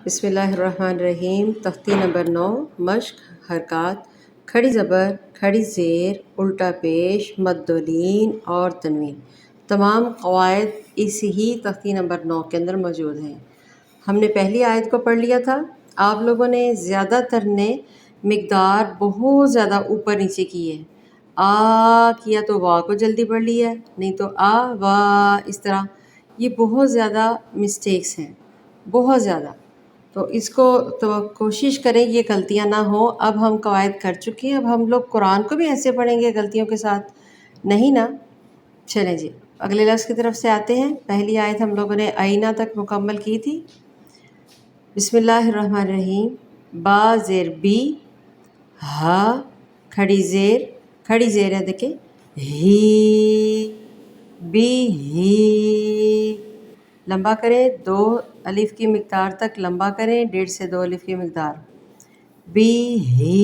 بسم اللہ الرحمن الرحیم۔ تختی نمبر 9، مشق حرکات: کھڑی زبر، کھڑی زیر، الٹا پیش، مد و لین اور تنوین۔ تمام قواعد اسی ہی تختی نمبر 9 کے اندر موجود ہیں۔ ہم نے پہلی آیت کو پڑھ لیا تھا۔ آپ لوگوں نے زیادہ تر نے مقدار بہت زیادہ اوپر نیچے کی ہے۔ آ کیا تو وا کو جلدی پڑھ لیا ہے، نہیں تو آ وا اس طرح۔ یہ بہت زیادہ مسٹیکس ہیں، بہت زیادہ۔ تو اس کو تو کوشش کریں یہ غلطیاں نہ ہوں۔ اب ہم قواعد کر چکے ہیں، اب ہم لوگ قرآن کو بھی ایسے پڑھیں گے غلطیوں کے ساتھ؟ نہیں نا۔ چلیں جی اگلے لفظ کی طرف سے آتے ہیں۔ پہلی آیت ہم لوگوں نے آئینہ تک مکمل کی تھی۔ بسم اللہ الرحمن الرحیم۔ با زیر بی، ہا کھڑی زیر ہے، دیکھیں ہی، بی ہی، لمبا کریں 2 الف کی مقدار تک لمبا کریں، 1.5 سے 2 الف کی مقدار، بی ہی،